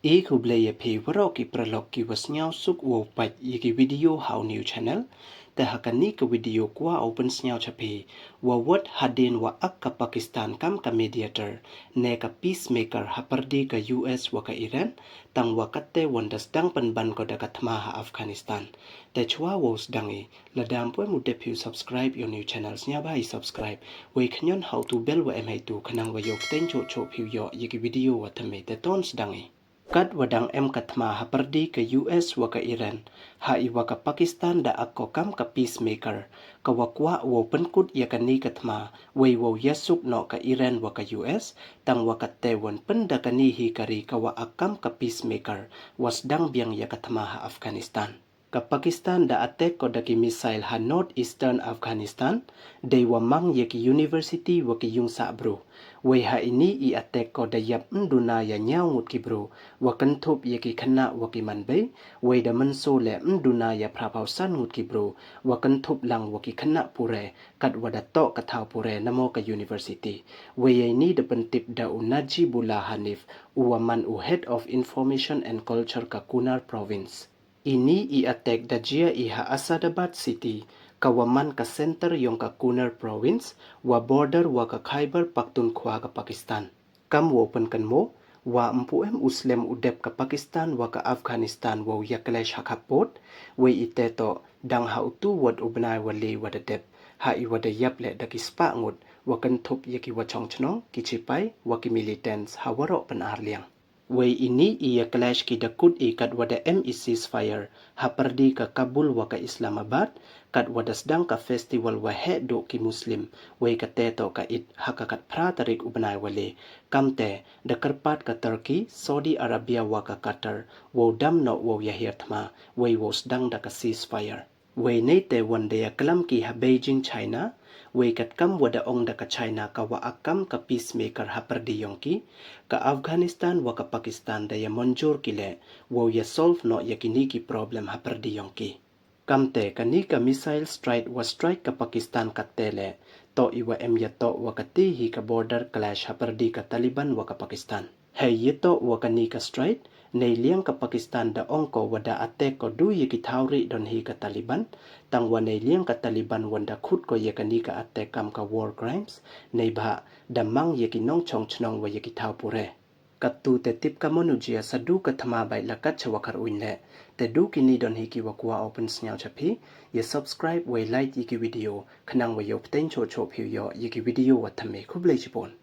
एक हुबले पे वरो की प्रलोक की वस्न्याव सुक वो पच ये वीडियो हाउ न्यू चैनल ते हकनी के वीडियो क्वा ओपन स्न्याव छपे व वट हदेन व अक्का पाकिस्तान कम का मीडिएटर ने का पीस मेकर हपर्दी का यूएस व का ईरान तंग व कत्ते वंडस दंग पनबन को दका थमा हा अफगानिस्तान ते छुआ वोस दंगे लदाम पोय मुटे फ्यू सब्सक्राइब योर न्यू चैनल स्न्या भाई सब्सक्राइब वे खन्योन हाउ टू बेल व एम टू खनंग व yok ten cho cho फ्यू यो ये वीडियो व थमे ते तोन्स दंगे kat wadang katma haperdi ke US wa ke Iran ha iwa ke Pakistan da akko kam ke peacemaker ke wakwa wo penkut ya kani katma wei wo yasuk no ke Iran wa ke US tang wa ke Taiwan penda kani hi kari ke wa akam ke peacemaker wasdang biang ya katma ha Afghanistan ka Pakistan da attack ko daki missile ha northeastern Afghanistan de wa mang ye ki university wa ki yung sa bro we ha ini I attack ko da yap nduna ya nyaw ngut ki bro wa kan thop ye ki khana wa ki man be we da man so le nduna ya phra san ngut ki bro wa kan thop lang wa ki khana pure kat wa da to ka thaw pure namo ka university we ye ni da pen tip da Najibullah Hanif uwaman u head of information and culture ka Kunar province ini I attack da jia I ha Asadabad city kawaman ka center yung ka Kunar province wa border wa ka Khyber Pakhtunkhwa ka Pakistan kam wo pen kan mo wa empuem Muslim udep ka Pakistan wa ka Afghanistan wo yaklesh hakapot we iteto dang ha utu wad ubnai wali wadadep ha I wada yaple da kispa ngut wa kan thop yaki wa chongchnong kichipai wa ki militants ha waro pen arliang we ini iya clash ki dakut ikat wada MEC's fire ha perdi ka Kabul wa ka Islamabad kat wada sedang ka festival wa he do ki muslim we ka teto ka it hakakat pratarik ubnai wale kamte da karpat ka Turkey Saudi Arabia wa ka Qatar wo dam no wo yahir thma we wo sedang da ka ceasefire we nei te one day kalam ki ha Beijing China we kat kam wada ong da ka China ka wa akam ka peacemaker ha perdi yongki ka Afghanistan wa ka Pakistan da ya monjur kile wo ya solve no yakini ki problem ha perdi yongki kamte kani ka missile strike wa strike ka Pakistan ka tele to iwa ya to wa ka ti hi ka border clash ha perdi ka Taliban wa ka Pakistan hey yeto wa kani ka strike nei liang ka Pakistan da ongko wada attack ko du yi ki thawri don hi ka Taliban tang wa nei liang ka Taliban wanda khut ko ye kani ka attack kam ka war crimes nei bha da mang ye ki nong chong chnong wa ye ki thaw pure katu te tip ka monujia sadu ka thama bai lakat chawakar uinle te du kini don hi ki wakwa open snyao chapi ye subscribe we like yi ki video khnang wa yo pten cho cho phyu yo yi ki video wa thame khublei chipon